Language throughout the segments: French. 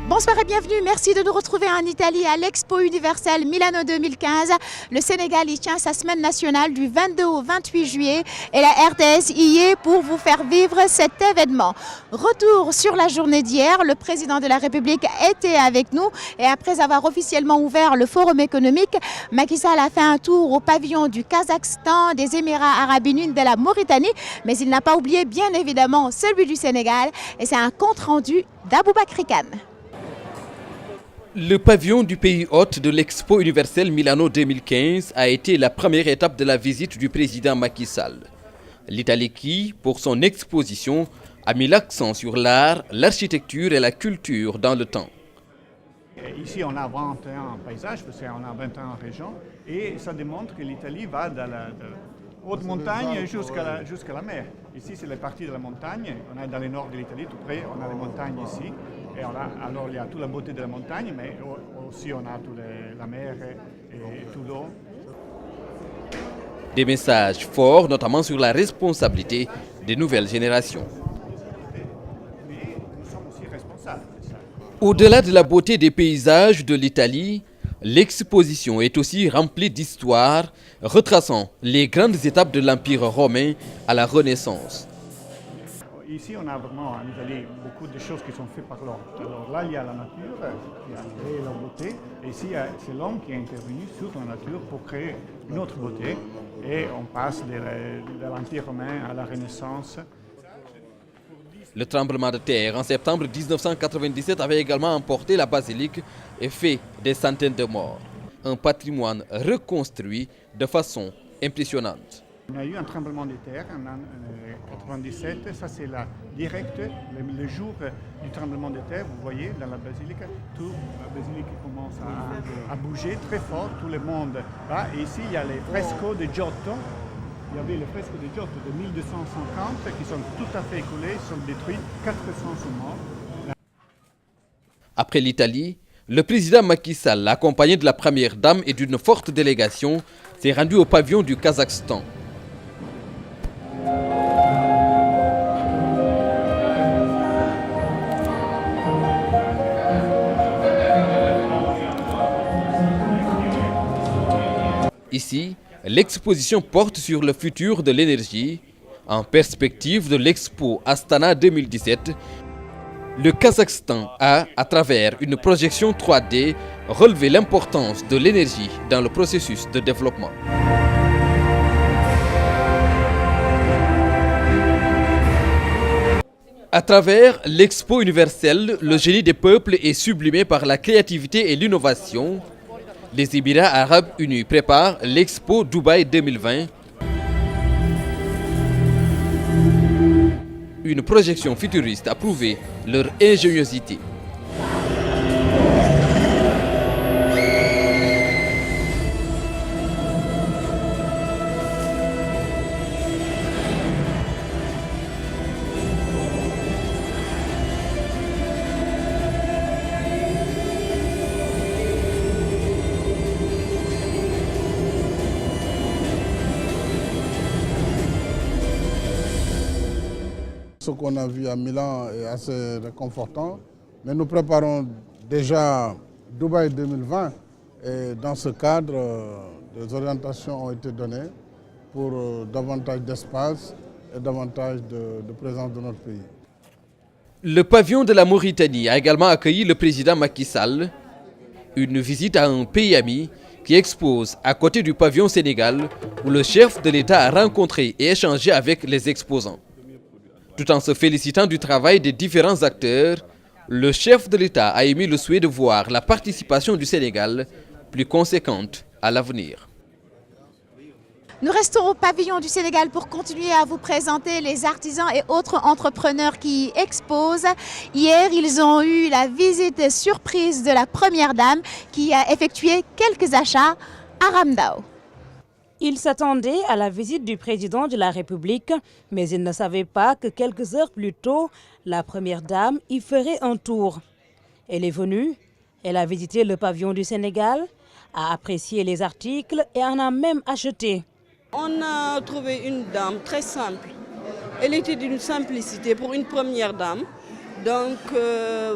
Bonsoir et bienvenue, merci de nous retrouver en Italie à l'Expo universelle Milano 2015. Le Sénégal y tient sa semaine nationale du 22 au 28 juillet et la RTS y est pour vous faire vivre cet événement. Retour sur la journée d'hier, le président de la République était avec nous et après avoir officiellement ouvert le forum économique, Macky Sall a fait un tour au pavillon du Kazakhstan, des Émirats arabes unis, de la Mauritanie, mais il n'a pas oublié bien évidemment celui du Sénégal et c'est un compte rendu d'Aboubakry Kane. Le pavillon du pays hôte de l'Expo universelle Milano 2015 a été la première étape de la visite du président Macky Sall. L'Italie qui, pour son exposition, a mis l'accent sur l'art, l'architecture et la culture dans le temps. Ici, on a 21 paysages, parce qu'on a 21 régions, et ça démontre que l'Italie va de la haute montagne jusqu'à la mer. Ici, c'est la partie de la montagne. On est dans le nord de l'Italie, tout près, on a les montagnes ici. Et alors, il y a toute la beauté de la montagne, mais aussi on a la mer et tout l'eau. Des messages forts, notamment sur la responsabilité des nouvelles générations. Mais nous sommes aussi responsables de ça. Au-delà de la beauté des paysages de l'Italie, l'exposition est aussi remplie d'histoires, retraçant les grandes étapes de l'Empire romain à la Renaissance. Ici, on a vraiment en Italie beaucoup de choses qui sont faites par l'homme. Alors là, il y a la nature qui a créé la beauté. Et ici, c'est l'homme qui est intervenu sur la nature pour créer une autre beauté. Et on passe de l'Empire romain à la Renaissance. Le tremblement de terre en septembre 1997 avait également emporté la basilique et fait des centaines de morts. Un patrimoine reconstruit de façon impressionnante. On a eu un tremblement de terre en 1997, ça c'est direct, le jour du tremblement de terre, vous voyez dans la basilique, toute la basilique commence à bouger très fort, tout le monde va. Et ici il y a les fresques de Giotto, il y avait les fresques de Giotto de 1250 qui sont tout à fait écoulés, sont détruits, 400 sont morts. Après l'Italie, le président Macky Sall, accompagné de la première dame et d'une forte délégation, s'est rendu au pavillon du Kazakhstan. Ici, l'exposition porte sur le futur de l'énergie. En perspective de l'Expo Astana 2017, le Kazakhstan a, à travers une projection 3D, relevé l'importance de l'énergie dans le processus de développement. À travers l'Expo universelle, le génie des peuples est sublimé par la créativité et l'innovation. Les Émirats arabes unis préparent l'Expo Dubaï 2020. Une projection futuriste a prouvé leur ingéniosité. Ce qu'on a vu à Milan est assez réconfortant, mais nous préparons déjà Dubaï 2020 et dans ce cadre, des orientations ont été données pour davantage d'espace et davantage de présence de notre pays. Le pavillon de la Mauritanie a également accueilli le président Macky Sall, une visite à un pays ami qui expose à côté du pavillon Sénégal où le chef de l'État a rencontré et échangé avec les exposants. Tout en se félicitant du travail des différents acteurs, le chef de l'État a émis le souhait de voir la participation du Sénégal plus conséquente à l'avenir. Nous restons au pavillon du Sénégal pour continuer à vous présenter les artisans et autres entrepreneurs qui exposent. Hier, ils ont eu la visite surprise de la première dame qui a effectué quelques achats à Ramdao. Ils s'attendaient à la visite du président de la République, mais ils ne savaient pas que quelques heures plus tôt, la première dame y ferait un tour. Elle est venue, elle a visité le pavillon du Sénégal, a apprécié les articles et en a même acheté. On a trouvé une dame très simple. Elle était d'une simplicité pour une première dame. Donc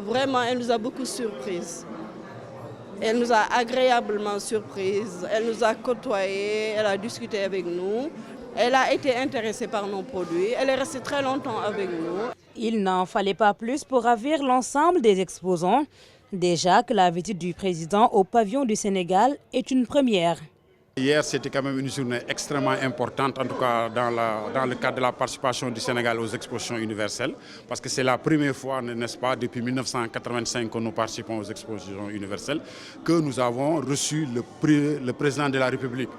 vraiment, elle nous a beaucoup surprises. Elle nous a agréablement surprises. Elle nous a côtoyés, elle a discuté avec nous. Elle a été intéressée par nos produits. Elle est restée très longtemps avec nous. Il n'en fallait pas plus pour ravir l'ensemble des exposants. Déjà que la visite du président au pavillon du Sénégal est une première. Hier, c'était quand même une journée extrêmement importante, en tout cas dans le cadre de la participation du Sénégal aux expositions universelles, parce que c'est la première fois, n'est-ce pas, depuis 1985 que nous participons aux expositions universelles, que nous avons reçu le président de la République.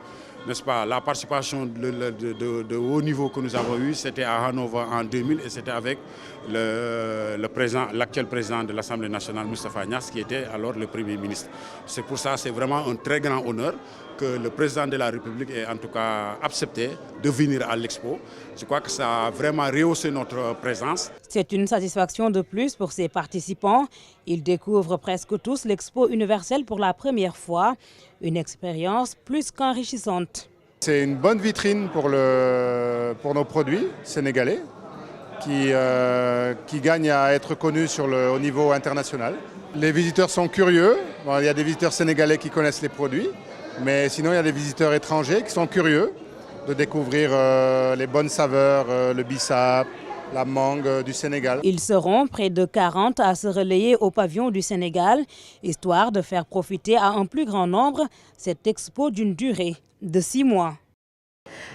N'est-ce pas? La participation de haut niveau que nous avons eue, c'était à Hanovre en 2000 et c'était avec l'actuel président de l'Assemblée nationale, Moustapha Niasse, qui était alors le Premier ministre. C'est pour ça, c'est vraiment un très grand honneur que le président de la République ait en tout cas accepté de venir à l'Expo. Je crois que ça a vraiment rehaussé notre présence. C'est une satisfaction de plus pour ces participants. Ils découvrent presque tous l'Expo universelle pour la première fois. Une expérience plus qu'enrichissante. C'est une bonne vitrine pour nos produits sénégalais qui gagnent à être connus au niveau international. Les visiteurs sont curieux. Bon, il y a des visiteurs sénégalais qui connaissent les produits, mais sinon il y a des visiteurs étrangers qui sont curieux de découvrir les bonnes saveurs, le bissap, la mangue du Sénégal. Ils seront près de 40 à se relayer au pavillon du Sénégal, histoire de faire profiter à un plus grand nombre cette expo d'une durée de 6 mois.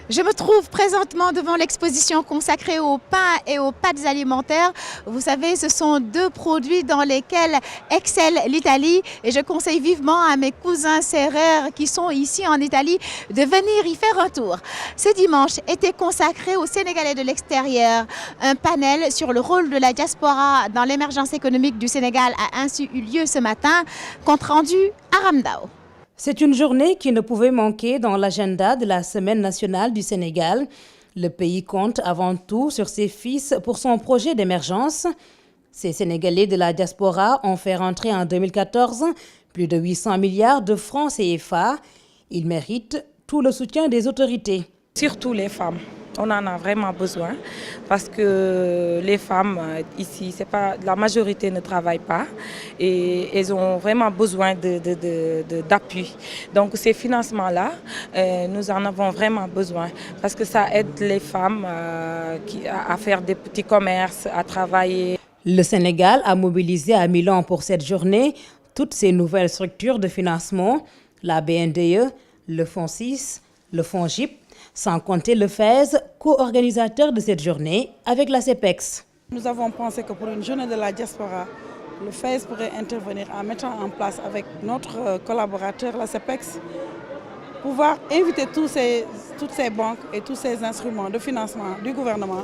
Je me trouve présentement devant l'exposition consacrée au pain et aux pâtes alimentaires. Vous savez, ce sont deux produits dans lesquels excelle l'Italie et je conseille vivement à mes cousins serrères qui sont ici en Italie de venir y faire un tour. Ce dimanche était consacré aux Sénégalais de l'extérieur. Un panel sur le rôle de la diaspora dans l'émergence économique du Sénégal a ainsi eu lieu ce matin. Compte rendu à Ramdao. C'est une journée qui ne pouvait manquer dans l'agenda de la Semaine nationale du Sénégal. Le pays compte avant tout sur ses fils pour son projet d'émergence. Ces Sénégalais de la diaspora ont fait rentrer en 2014 plus de 800 milliards de francs CFA. Ils méritent tout le soutien des autorités. Surtout les femmes. On en a vraiment besoin parce que les femmes ici, la majorité ne travaille pas et elles ont vraiment besoin d'appui. Donc ces financements-là, nous en avons vraiment besoin parce que ça aide les femmes à faire des petits commerces, à travailler. Le Sénégal a mobilisé à Milan pour cette journée toutes ces nouvelles structures de financement, la BNDE, le FONSIS, le FONGIP, sans compter le FAISE, co-organisateur de cette journée avec la CEPEX. Nous avons pensé que pour une journée de la diaspora, le FAISE pourrait intervenir en mettant en place avec notre collaborateur, la CEPEX, pouvoir inviter toutes ces banques et tous ces instruments de financement du gouvernement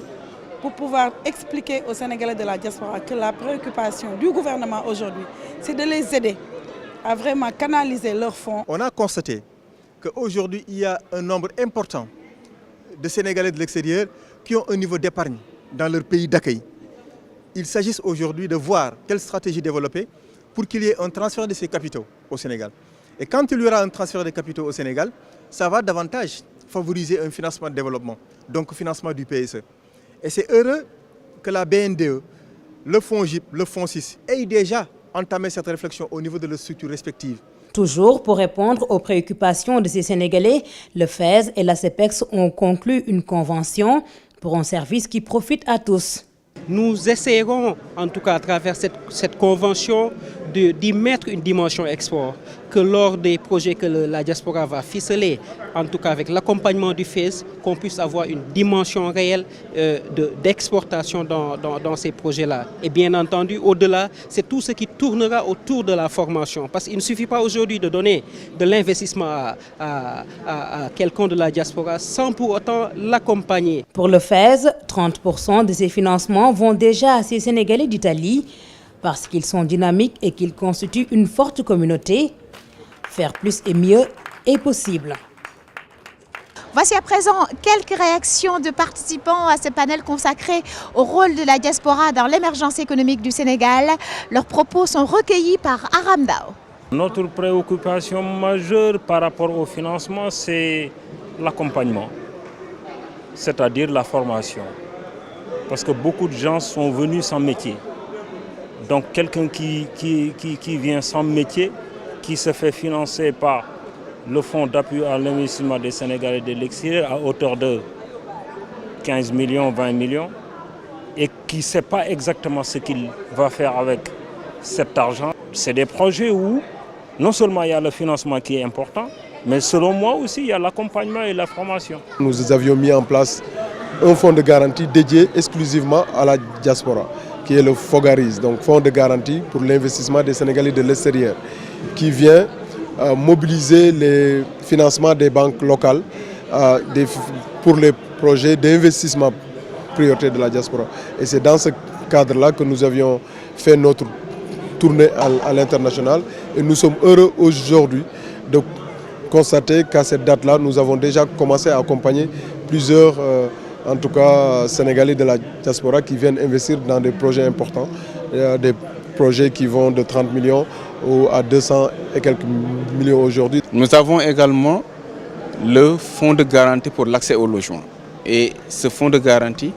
pour pouvoir expliquer aux Sénégalais de la diaspora que la préoccupation du gouvernement aujourd'hui, c'est de les aider à vraiment canaliser leurs fonds. On a constaté qu'aujourd'hui, il y a un nombre important de Sénégalais de l'extérieur qui ont un niveau d'épargne dans leur pays d'accueil. Il s'agit aujourd'hui de voir quelle stratégie développer pour qu'il y ait un transfert de ces capitaux au Sénégal. Et quand il y aura un transfert de capitaux au Sénégal, ça va davantage favoriser un financement de développement, donc financement du PSE. Et c'est heureux que la BNDE, le FONGIP, le FONSIS aient déjà entamé cette réflexion au niveau de leurs structures respectives. Toujours pour répondre aux préoccupations de ces Sénégalais, le FAISE et la CEPEX ont conclu une convention pour un service qui profite à tous. Nous essayerons, en tout cas à travers cette convention, d'y mettre une dimension export, que lors des projets que la diaspora va ficeler, en tout cas avec l'accompagnement du FAISE, qu'on puisse avoir une dimension réelle d'exportation dans ces projets-là. Et bien entendu, au-delà, c'est tout ce qui tournera autour de la formation. Parce qu'il ne suffit pas aujourd'hui de donner de l'investissement à quelqu'un de la diaspora sans pour autant l'accompagner. Pour le FAISE, 30% de ces financements vont déjà à ces Sénégalais d'Italie parce qu'ils sont dynamiques et qu'ils constituent une forte communauté. Faire plus et mieux est possible. Voici à présent quelques réactions de participants à ce panel consacré au rôle de la diaspora dans l'émergence économique du Sénégal. Leurs propos sont recueillis par Aram Dao. Notre préoccupation majeure par rapport au financement, c'est l'accompagnement, c'est-à-dire la formation. Parce que beaucoup de gens sont venus sans métier. Donc quelqu'un qui vient sans métier, qui se fait financer par le fonds d'appui à l'investissement des Sénégalais de l'extérieur à hauteur de 15 millions, 20 millions, et qui ne sait pas exactement ce qu'il va faire avec cet argent. C'est des projets où non seulement il y a le financement qui est important, mais selon moi aussi il y a l'accompagnement et la formation. Nous avions mis en place un fonds de garantie dédié exclusivement à la diaspora, qui est le FOGARIS, donc Fonds de garantie pour l'investissement des Sénégalais de l'extérieur, qui vient mobiliser les financements des banques locales pour les projets d'investissement prioritaires de la diaspora. Et c'est dans ce cadre-là que nous avions fait notre tournée à l'international. Et nous sommes heureux aujourd'hui de constater qu'à cette date-là, nous avons déjà commencé à accompagner plusieurs, en tout cas Sénégalais de la diaspora qui viennent investir dans des projets importants, des projets qui vont de 30 millions à 200 et quelques millions aujourd'hui. Nous avons également le fonds de garantie pour l'accès au logement. Et ce fonds de garantie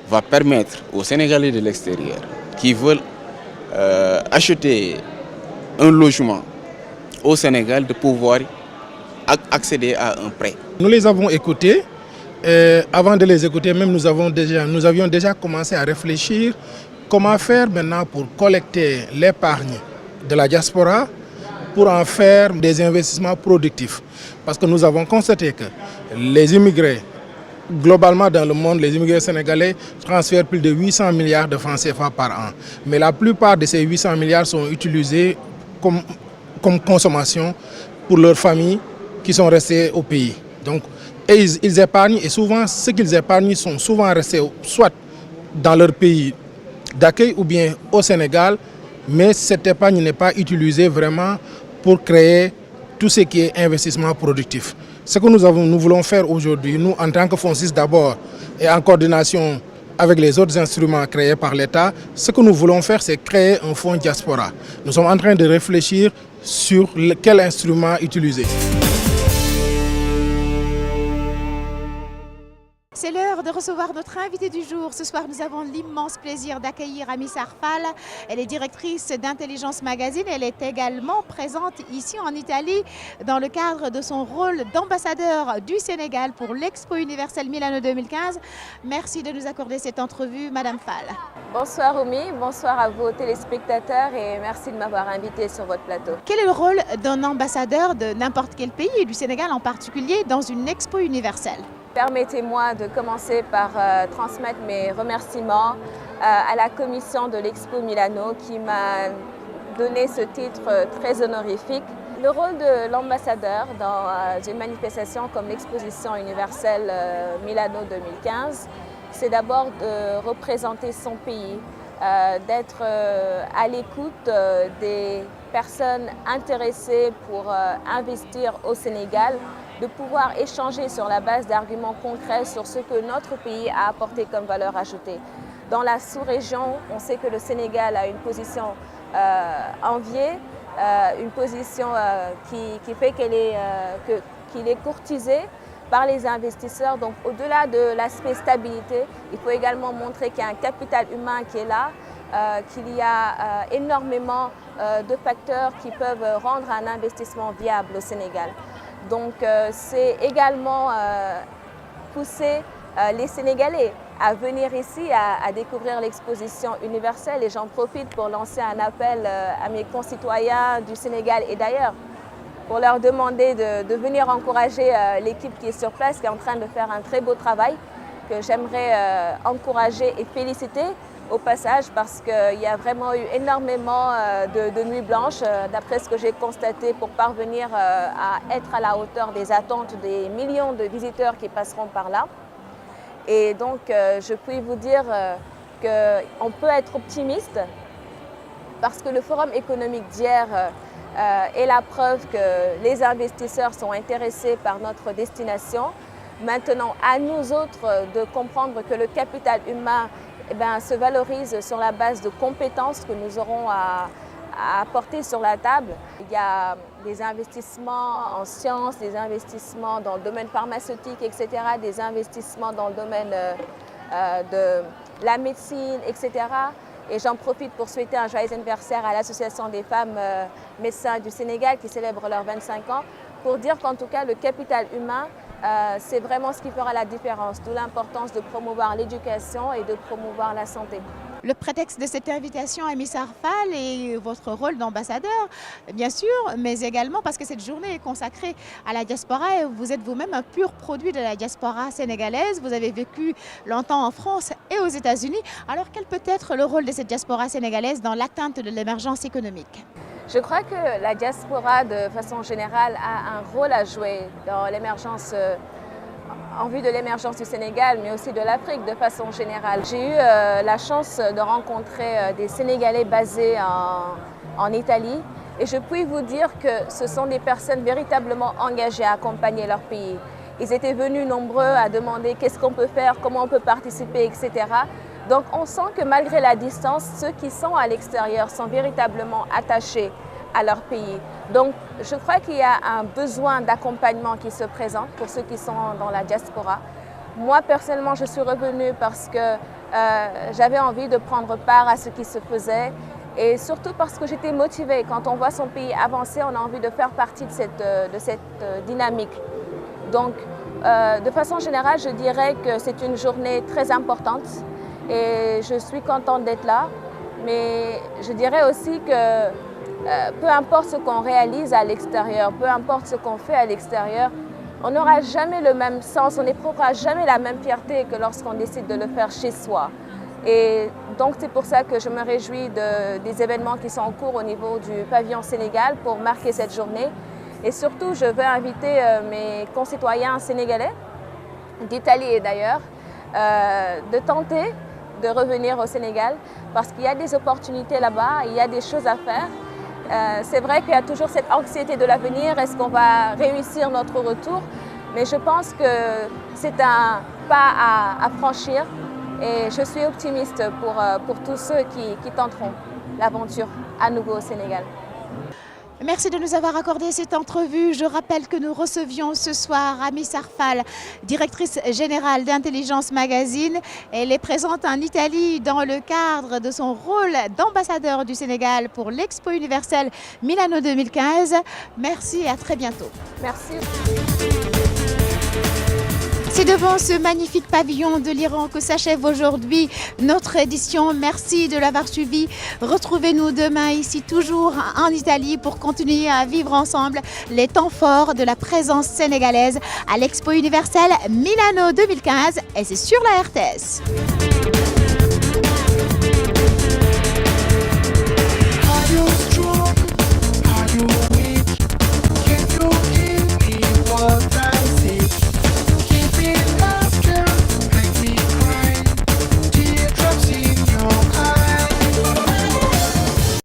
va permettre aux Sénégalais de l'extérieur qui veulent acheter un logement au Sénégal de pouvoir accéder à un prêt. Nous les avons écoutés. Avant de les écouter, même nous avions déjà commencé à réfléchir comment faire maintenant pour collecter l'épargne de la diaspora pour en faire des investissements productifs. Parce que nous avons constaté que les immigrés, globalement dans le monde, les immigrés sénégalais transfèrent plus de 800 milliards de francs CFA par an. Mais la plupart de ces 800 milliards sont utilisés comme consommation pour leurs familles qui sont restées au pays. Donc, ils épargnent et souvent, ce qu'ils épargnent sont souvent restés soit dans leur pays d'accueil ou bien au Sénégal, mais cette épargne n'est pas utilisée vraiment pour créer tout ce qui est investissement productif. Ce que nous voulons faire aujourd'hui, nous en tant que FONSIS d'abord et en coordination avec les autres instruments créés par l'État, ce que nous voulons faire, c'est créer un fonds diaspora. Nous sommes en train de réfléchir sur quel instrument utiliser. C'est l'heure de recevoir notre invitée du jour. Ce soir, nous avons l'immense plaisir d'accueillir Amy Sarfal. Elle est directrice d'Intelligence Magazine. Elle est également présente ici en Italie dans le cadre de son rôle d'ambassadeur du Sénégal pour l'Expo universelle Milano 2015. Merci de nous accorder cette entrevue, Madame Fall. Bonsoir Oumi, bonsoir à vos téléspectateurs et merci de m'avoir invitée sur votre plateau. Quel est le rôle d'un ambassadeur de n'importe quel pays et du Sénégal en particulier dans une Expo universelle ? Permettez-moi de commencer par transmettre mes remerciements à la commission de l'Expo Milano qui m'a donné ce titre très honorifique. Le rôle de l'ambassadeur dans une manifestation comme l'Exposition universelle Milano 2015, c'est d'abord de représenter son pays, d'être à l'écoute des personnes intéressées pour investir au Sénégal, de pouvoir échanger sur la base d'arguments concrets sur ce que notre pays a apporté comme valeur ajoutée. Dans la sous-région, on sait que le Sénégal a une position enviée, une position qui fait qu'il est courtisé par les investisseurs. Donc au-delà de l'aspect stabilité, il faut également montrer qu'il y a un capital humain qui est là, qu'il y a énormément de facteurs qui peuvent rendre un investissement viable au Sénégal. Donc c'est également pousser les Sénégalais à venir ici, à découvrir l'exposition universelle et j'en profite pour lancer un appel à mes concitoyens du Sénégal et d'ailleurs pour leur demander de venir encourager l'équipe qui est sur place, qui est en train de faire un très beau travail, que j'aimerais encourager et féliciter au passage parce qu'il y a vraiment eu énormément de nuits blanches, d'après ce que j'ai constaté, pour parvenir à être à la hauteur des attentes des millions de visiteurs qui passeront par là. Et donc, je puis vous dire qu'on peut être optimiste parce que le forum économique d'hier est la preuve que les investisseurs sont intéressés par notre destination. Maintenant, à nous autres de comprendre que le capital humain se valorise sur la base de compétences que nous aurons à apporter sur la table. Il y a des investissements en sciences, des investissements dans le domaine pharmaceutique, etc., des investissements dans le domaine de la médecine, etc. Et j'en profite pour souhaiter un joyeux anniversaire à l'Association des femmes médecins du Sénégal qui célèbre leurs 25 ans, pour dire qu'en tout cas le capital humain, c'est vraiment ce qui fera la différence, d'où l'importance de promouvoir l'éducation et de promouvoir la santé. Le prétexte de cette invitation à Miss Arfal et votre rôle d'ambassadeur, bien sûr, mais également parce que cette journée est consacrée à la diaspora et vous êtes vous-même un pur produit de la diaspora sénégalaise. Vous avez vécu longtemps en France et aux États-Unis. Alors quel peut être le rôle de cette diaspora sénégalaise dans l'atteinte de l'émergence économique? Je crois que la diaspora, de façon générale, a un rôle à jouer dans l'émergence, en vue de l'émergence du Sénégal, mais aussi de l'Afrique de façon générale. J'ai eu la chance de rencontrer des Sénégalais basés en Italie et je puis vous dire que ce sont des personnes véritablement engagées à accompagner leur pays. Ils étaient venus nombreux à demander qu'est-ce qu'on peut faire, comment on peut participer, etc. Donc on sent que malgré la distance, ceux qui sont à l'extérieur sont véritablement attachés à leur pays. Donc je crois qu'il y a un besoin d'accompagnement qui se présente pour ceux qui sont dans la diaspora. Moi personnellement je suis revenue parce que j'avais envie de prendre part à ce qui se faisait et surtout parce que j'étais motivée. Quand on voit son pays avancer, on a envie de faire partie de cette dynamique. Donc de façon générale, je dirais que c'est une journée très importante. Et je suis contente d'être là, mais je dirais aussi que peu importe ce qu'on réalise à l'extérieur, peu importe ce qu'on fait à l'extérieur, on n'aura jamais le même sens, on n'éprouvera jamais la même fierté que lorsqu'on décide de le faire chez soi. Et donc c'est pour ça que je me réjouis des événements qui sont en cours au niveau du pavillon Sénégal pour marquer cette journée. Et surtout, je veux inviter mes concitoyens sénégalais, d'Italie et d'ailleurs, de tenter de revenir au Sénégal parce qu'il y a des opportunités là-bas, il y a des choses à faire. C'est vrai qu'il y a toujours cette anxiété de l'avenir, est-ce qu'on va réussir notre retour? Mais je pense que c'est un pas à franchir et je suis optimiste pour tous ceux qui tenteront l'aventure à nouveau au Sénégal. Merci de nous avoir accordé cette entrevue. Je rappelle que nous recevions ce soir Miss Arfal, directrice générale d'Intelligence Magazine. Elle est présente en Italie dans le cadre de son rôle d'ambassadeur du Sénégal pour l'Expo universelle Milano 2015. Merci et à très bientôt. Merci. C'est devant ce magnifique pavillon de l'Iran que s'achève aujourd'hui notre édition. Merci de l'avoir suivi. Retrouvez-nous demain ici, toujours en Italie, pour continuer à vivre ensemble les temps forts de la présence sénégalaise à l'Expo universelle Milano 2015. Et c'est sur la RTS.